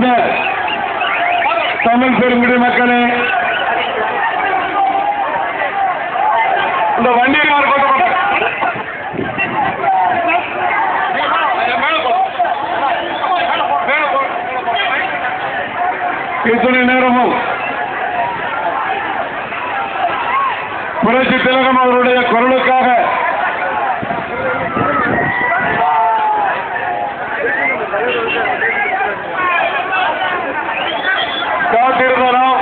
சார்ந்த தமிழ் பெருங்குடி மக்களே, இந்த வண்டியார் இத்தனை நேரமும் புரட்சி திலகம் அவருடைய குரலுக்காக காத்திருந்தோம்.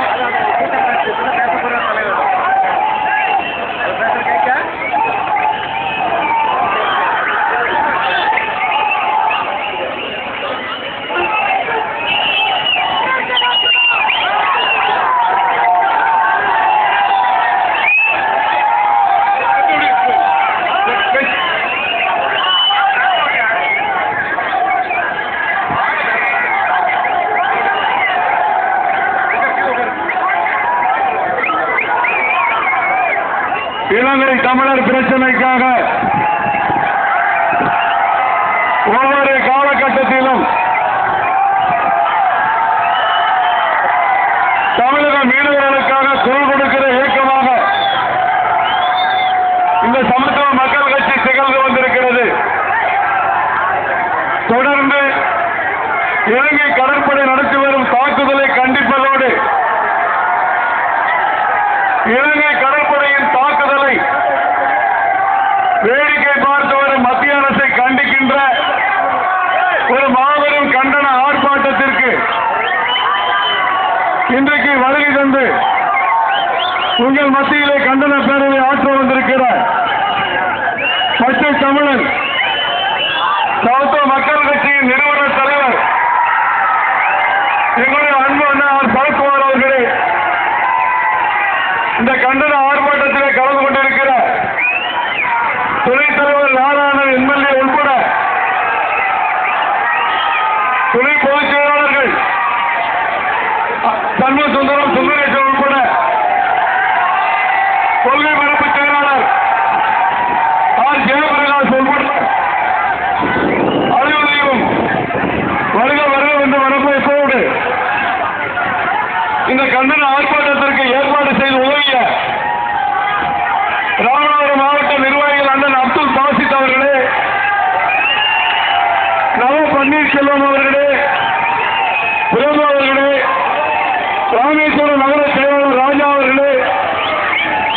இலங்கை தமிழர் பிரச்சனைக்காக ஒவ்வொரு காலகட்டத்திலும் தமிழக மீனவர்களுக்காக குரல் கொடுக்கிற இயக்கமாக இந்த சமத்துவ மக்கள் கட்சி திகழ்ந்து வந்திருக்கிறது. தொடர்ந்து இலங்கை கடற்படை நடத்தி வரும் தாக்குதலை கண்டிப்பதோடு இலங்கை கடற்படையின் தாக்குதலை வேடிக்கை பார்த்து வரும் மத்திய அரசை கண்டிக்கின்ற ஒரு மாபெரும் கண்டன ஆர்ப்பாட்டத்திற்கு இன்றைக்கு வருகை தந்து உங்கள் மத்தியிலே கண்டன பேரவை ஆற்ற வந்திருக்கிறார் பச்சை தமிழன் சமத்துவ மக்கள் கட்சியின் நிறுவனர் தலைவர் எங்களுடைய அன்பு அண்ணன் சரத்குமார் அவர்களே இந்த கண்டன ஆர்ப்பாட்டத்திலே கலந்து கொண்டிருக்கிறார். துணைத் தலைவர் நாராயணன் எம்எல்ஏ உட்பட துணை பொதுச் செயலாளர்கள் சண்முக சுந்தரம் சுந்தரேசன் உட்பட கொள்கை பரப்பு செயலாளர் ஆர் ஜெயபிரகாஷ் உட்பட அலுவலகம் வருக வருக என்று வரவேற்போடு இந்த கண்டன ஆர்ப்பாட்டத்திற்கு ஏற்பாடு செய்து உதவிய ராமநாதபுரம் மாவட்ட நிர்வாகிகள் அண்ணன் அப்துல் பாசித் அவர்களே, நவ பன்னீர்செல்வம் அவர்களே, பிரபு அவர்களே, ராமேஸ்வரம் நகர செயலாளர் ராஜா அவர்களே,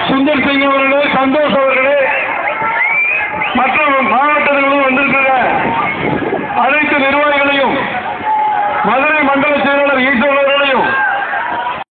சுந்தர் சிங் அவர்களே, சந்தோஷ் அவர்களே, மற்ற மாவட்டங்களிலும் வந்திருக்கிற அனைத்து நிர்வாகிகளையும் மதுரை மண்டல செயலாளர் ஈஸ்வர் அவர்களையும்